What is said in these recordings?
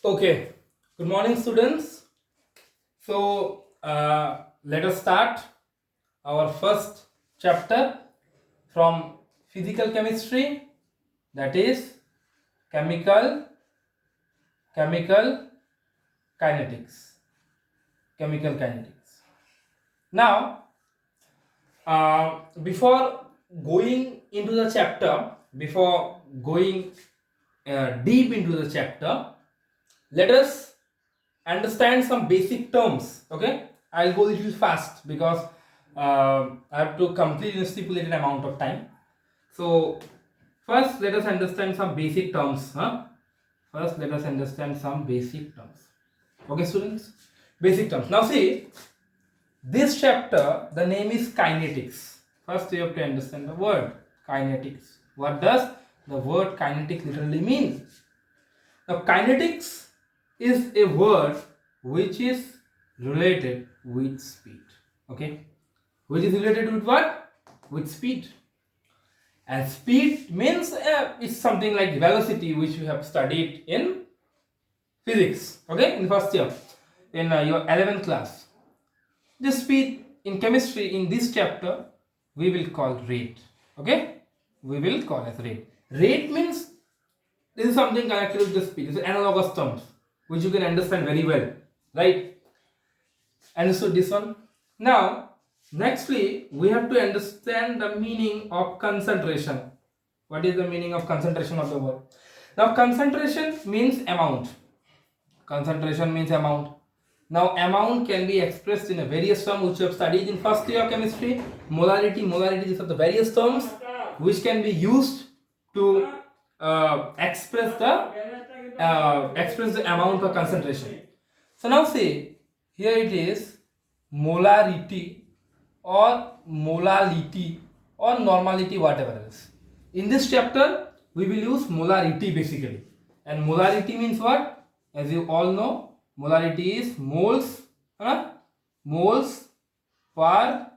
Okay, good morning, students. Let us start our first chapter from physical chemistry, that is chemical kinetics. Chemical kinetics. Now, before going into the chapter, before going deep into the chapter, let us understand some basic terms. Okay, I'll go a little fast because I have to complete in a stipulated amount of time. So first let us understand some basic terms. First let us understand some basic terms. Okay, students, basic terms. Now see, this chapter, the name is kinetics. First you have to understand the word kinetics. What does the word kinetics literally mean? Now kinetics is a word which is related with speed. Okay, which is related with what? With speed. And speed means it's something like velocity, which you have studied in physics. Okay, in first year, in your 11th class. This speed in chemistry in this chapter we will call rate. Okay, we will call as rate. Rate means this is something connected with the speed. This is analogous terms which you can understand very well, right? Understood this one? Now, nextly, we have to understand the meaning of concentration. What is the meaning of concentration of the word? Now, concentration means amount. Concentration means amount. Now, amount can be expressed in a various terms which you have studied in first year of chemistry. Molarity, these are the various terms which can be used to express the amount of concentration. So now see, here it is molarity or molality or normality, whatever else. In this chapter, we will use molarity basically. And molarity means what? As you all know, molarity is moles, moles per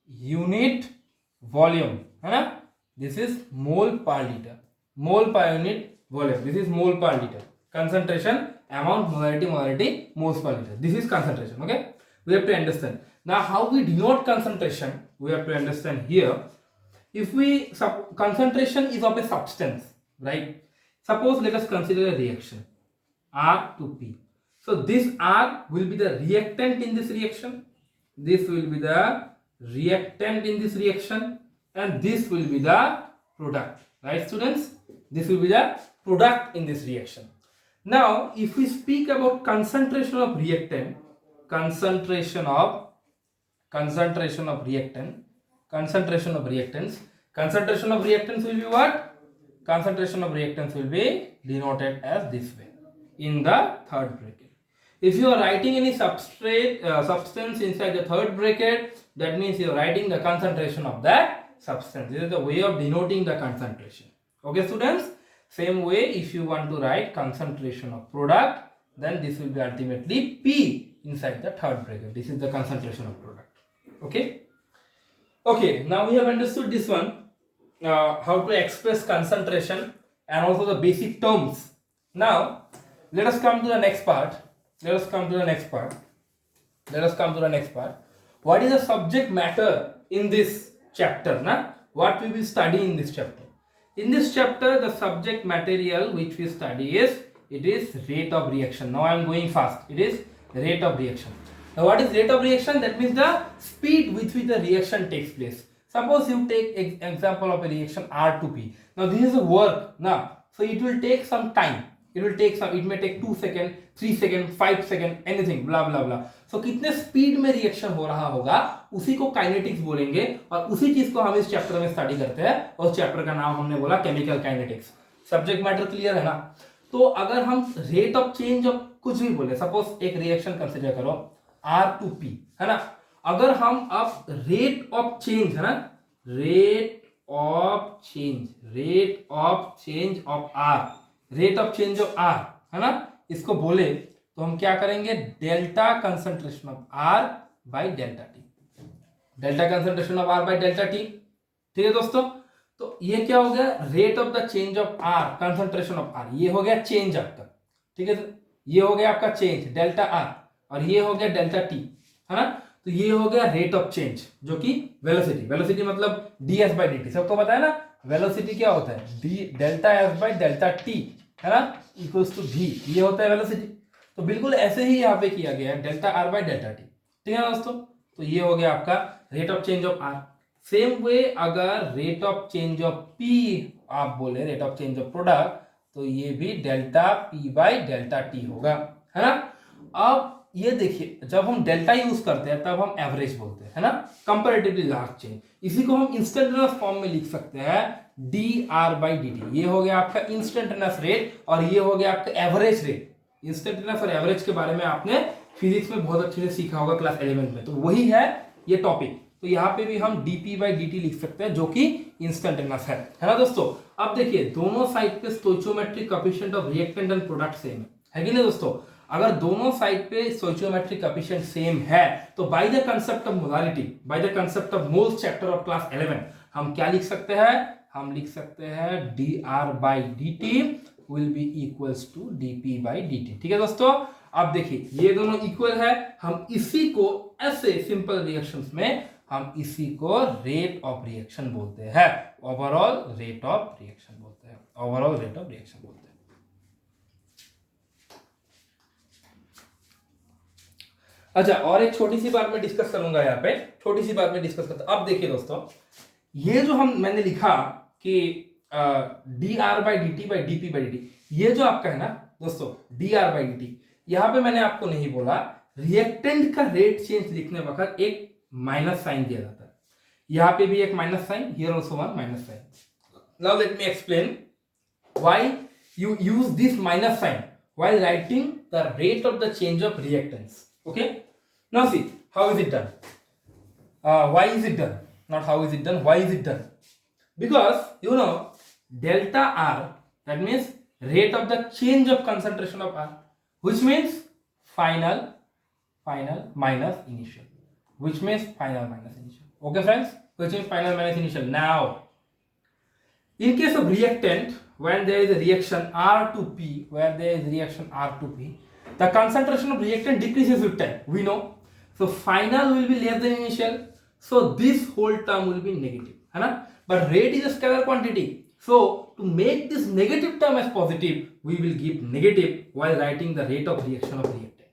unit volume. This is mole per liter. Mole per unit volume. This is mole per liter. Concentration, amount, molarity, moles per liter. This is concentration. Okay, we have to understand. Now, how we denote concentration? We have to understand here. If we concentration is of a substance, right? Suppose let us consider a reaction R to P. So this R will be the reactant in this reaction. This will be the reactant in this reaction, and this will be the product. Right, students? This will be the product in this reaction. Now, if we speak about concentration of reactant, concentration of reactants will be what? Concentration of reactants will be denoted as this way in the third bracket. If you are writing any substance inside the third bracket, that means you are writing the concentration of that substance. This is the way of denoting the concentration. Okay, students? Same way, if you want to write concentration of product, then this will be ultimately P inside the third bracket. This is the concentration of product. Okay. Okay, now we have understood this one, how to express concentration and also the basic terms. Now, let us come to the next part. What is the subject matter in this chapter? What we will study in this chapter? In this chapter, the subject material which we study is rate of reaction. Now I am going fast. It is rate of reaction. Now what is rate of reaction? That means the speed with which the reaction takes place. Suppose you take example of a reaction R to P. Now this is a work. So it will take some time. It may take 2 seconds, 3 seconds, 5 seconds, anything, blah blah blah. So कितने speed में reaction हो रहा होगा उसी को kinetics बोलेंगे, और उसी चीज को हम इस चैप्टर में स्टडी करते हैं, और चैप्टर का नाम हमने बोला chemical kinetics. Subject matter clear है ना? तो अगर हम रेट ऑफ चेंज ऑफ कुछ भी बोले, सपोज एक रिएक्शन कंसिडर करो R to P, है ना? अगर हम अब रेट ऑफ चेंज, है ना, rate of change of R, है ना, इसको बोले तो हम क्या करेंगे? Delta concentration of R by delta T. Delta concentration of R by delta T. ठीक है दोस्तों? तो ये क्या हो गया? Rate of the change of R, concentration of R. ये हो गया चेंज आपका. ठीक है, ये हो गया आपका चेंज डेल्टा आर, और ये हो गया डेल्टा टी, है ना। तो ये हो गया रेट ऑफ चेंज जो कि वेलोसिटी, वेलोसिटी मतलब ds बाई dt, सबको पता है ना वेलोसिटी क्या होता है, D delta S by delta T, है ना, इक्वल्स टू v, ये होता है वेलोसिटी। तो बिल्कुल ऐसे ही यहाँ पे किया गया है delta R by delta T, ठीक है दोस्तों। तो ये हो गया आपका rate of change of R. Same way अगर rate of change of P आप बोले, rate of change of product, तो ये भी delta P by delta T होगा, है ना। अब ये देखिए जब हम डेल्टा यूज करते हैं तब हम एवरेज बोलते हैं, है ना, कंपैरेटिवली लार्ज चेंज। इसी को हम इंस्टेंटेनियस फॉर्म में लिख सकते हैं D R by D T. ये हो गया आपका इंस्टेंटेनियस रेट और ये हो गया आपका एवरेज रेट। इंस्टेंटेनियस और एवरेज के बारे में आपने फिजिक्स में बहुत अच्छे से सीखा होगा क्लास 11 में, तो वही है ये टॉपिक। तो यहाँ पे भी हम dp बाई dt लिख सकते हैं जो कि इंस्टेंटेनियस है ना दोस्तों। अब देखिए दोनों साइड पे stoichiometric coefficient of reactant and product same है कि नहीं दोस्तों। अगर दोनों साइड पे स्टोइचियोमेट्रिक कोएफिशिएंट सेम है तो by the concept of molarity, by the concept of moles chapter of class 11 हम क्या लिख सकते हैं, हम लिख सकते हैं dr by dt will be equals to dp by dt, ठीक है दोस्तों। अब देखिए ये दोनों इक्वल है, हम इसी को ऐसे सिंपल रिएक्शंस में हम इसी को रेट ऑफ रिएक्शन बोलते हैं, ओवरऑल रेट ऑफ रिएक्शन बोलते हैं, ओवरऑल रेट ऑफ रिएक्शन बोलते हैं। अच्छा और एक छोटी सी बात मैं डिस्कस करूंगा यहाँ पे, छोटी सी बात मैं डिस्कस करता। अब देखिए दोस्तों ये जो मैंने लिखा कि D R by D T by D P by D T, ये जो आपका है ना दोस्तों D R by D T, यहां पे मैंने आपको नहीं बोला रिएक्टेंट का रेट चेंज लिखने वक्त एक माइनस साइन दिया जाता है, यहां पे भी एक minus sign, here also one minus sign. Now let me explain why you use this minus sign while writing the rate of the change of reactants. Okay, now see how is it done. Why is it done? Not how is it done, why is it done? Because you know delta R, that means rate of the change of concentration of R, which means final minus initial, which means final minus initial. Okay friends, which means final minus initial. Now in case of reactant, when there is a reaction R to P, where there is reaction R to P, the concentration of reactant decreases with time, we know. So final will be less than initial, so this whole term will be negative, है ना। But rate is a scalar quantity, so to make this negative term as positive, we will give negative while writing the rate of reaction of reactant.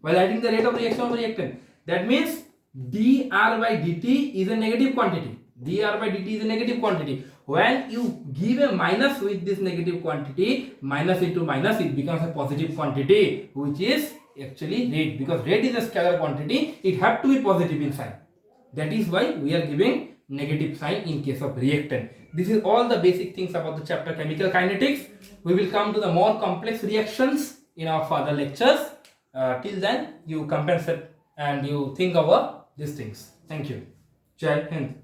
While writing the rate of reaction of reactant, that means dr by dt is a negative quantity. dr by dt is a negative quantity. When you give a minus with this negative quantity, minus into minus, it becomes a positive quantity, which is actually rate. Because rate is a scalar quantity, it have to be positive in sign. That is why we are giving negative sign in case of reactant. This is all the basic things about the chapter chemical kinetics. We will come to the more complex reactions in our further lectures. Till then, you compensate and you think over these things. Thank you. Jai Hind.